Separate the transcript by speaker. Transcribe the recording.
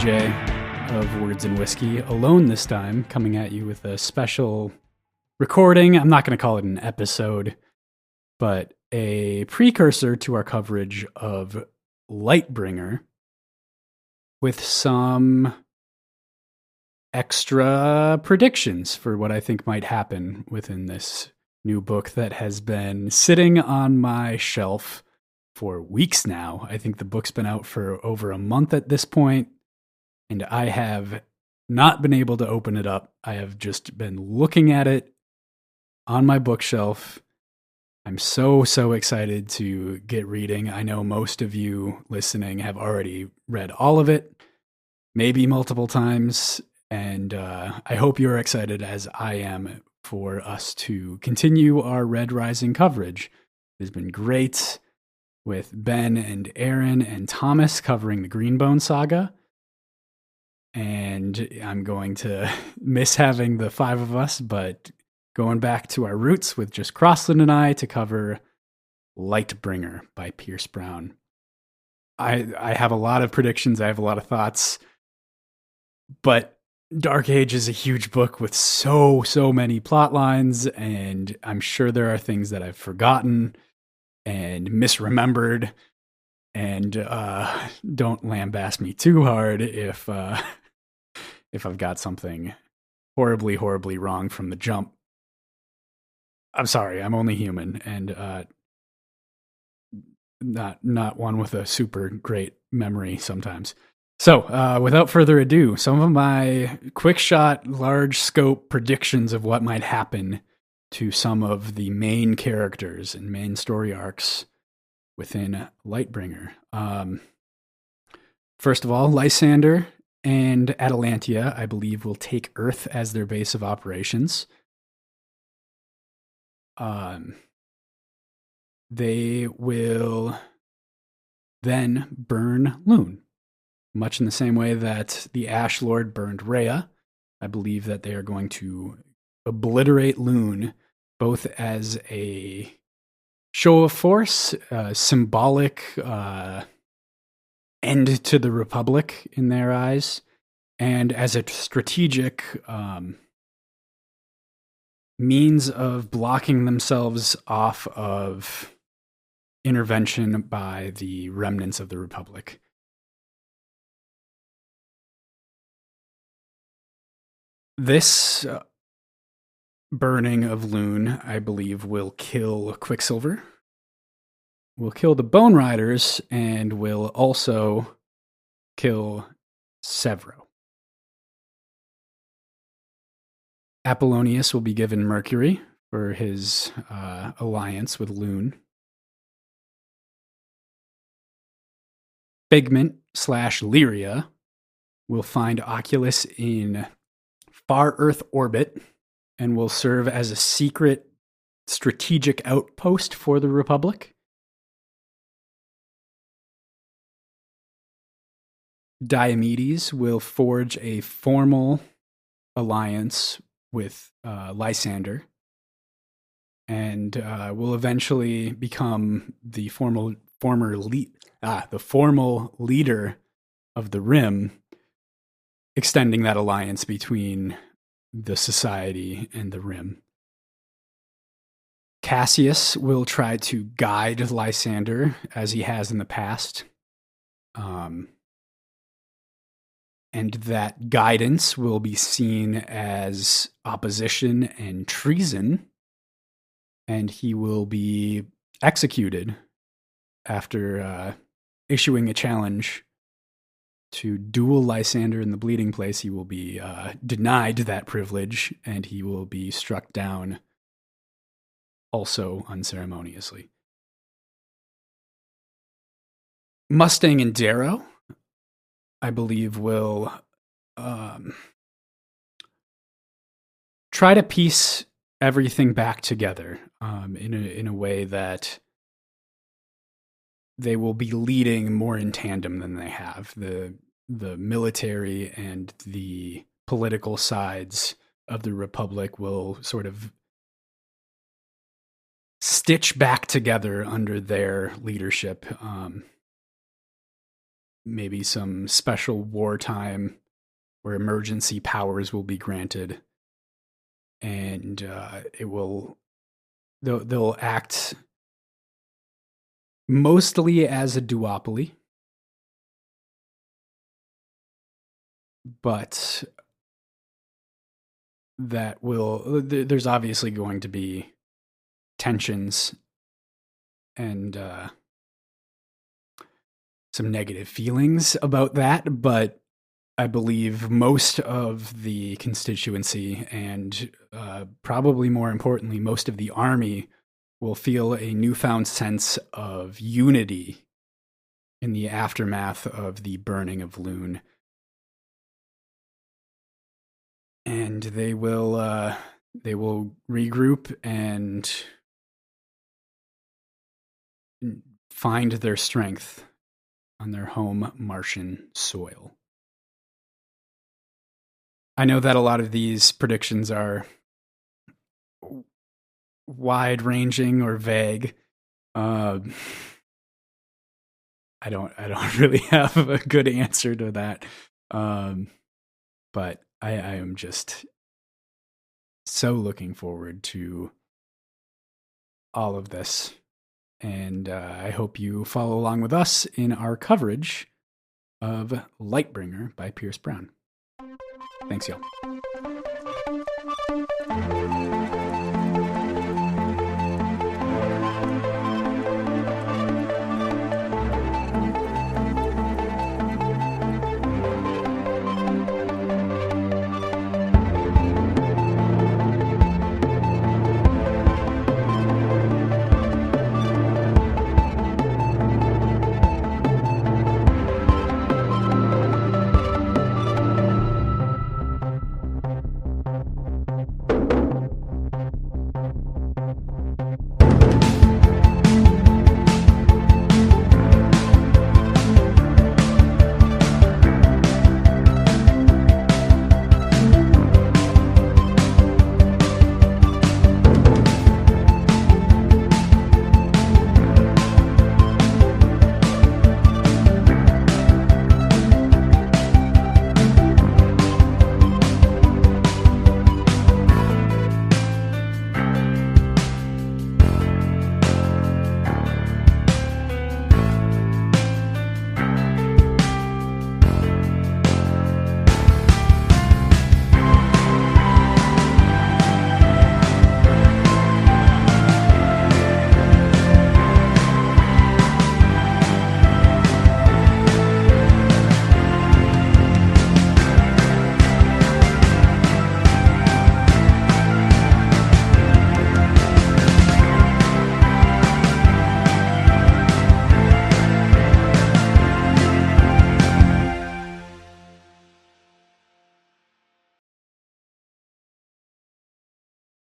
Speaker 1: TJ of Words and Whiskey, alone this time, coming at you with a special recording. I'm not going to call it an episode, but a precursor to our coverage of Lightbringer with some extra predictions for what I think might happen within this new book that has been sitting on my shelf for weeks now. I think the book's been out for over a month at this point, and I have not been able to open it up. I have just been looking at it on my bookshelf. I'm so excited to get reading. I know most of you listening have already read all of it, maybe multiple times, and I hope you're excited as I am for us to continue our Red Rising coverage. It's been great with Ben and Aaron and Thomas covering the Greenbone saga. And I'm going to miss having the five of us, but going back to our roots with just Krossland and I to cover Lightbringer by Pierce Brown. I have a lot of predictions. I have a lot of thoughts, but Dark Age is a huge book with so many plot lines, and I'm sure there are things that I've forgotten and misremembered, and don't lambaste me too hard if I've got something horribly wrong from the jump. I'm sorry, I'm only human, and not one with a super great memory sometimes. So, without further ado, some of my quick shot, large scope predictions of what might happen to some of the main characters and main story arcs within Lightbringer. First of all, Lysander and Atalantia, I believe, will take Earth as their base of operations. They will then burn Lune, much in the same way that the Ash Lord burned Rhea. I believe that they are going to obliterate Lune, both as a show of force, symbolic end to the Republic in their eyes, and as a strategic means of blocking themselves off of intervention by the remnants of the Republic. This burning of Lune, I believe, will kill Quicksilver, will kill the Bone Riders, and will also kill Severo. Apollonius will be given Mercury for his alliance with Lune. Figment / Lyria will find Oculus in Far Earth orbit and will serve as a secret strategic outpost for the Republic. Diomedes will forge a formal alliance with Lysander and will eventually become the formal leader of the Rim, extending that alliance between the Society and the Rim. Cassius will try to guide Lysander as he has in the past. And that guidance will be seen as opposition and treason, and he will be executed after issuing a challenge to duel Lysander in the Bleeding Place. He will be denied that privilege, and he will be struck down also unceremoniously. Mustang and Darrow, I believe, will try to piece everything back together in a way that they will be leading more in tandem than they have. The military and the political sides of the Republic will sort of stitch back together under their leadership. maybe some special wartime where emergency powers will be granted, and it will they'll act mostly as a duopoly, but there's obviously going to be tensions and some negative feelings about that, but I believe most of the constituency and probably more importantly, most of the army will feel a newfound sense of unity in the aftermath of the burning of Loon. And they will regroup and find their strength on their home Martian soil. I know that a lot of these predictions are wide-ranging or vague. I don't really have a good answer to that. But I am just so looking forward to all of this. And I hope you follow along with us in our coverage of Lightbringer by Pierce Brown. Thanks, y'all.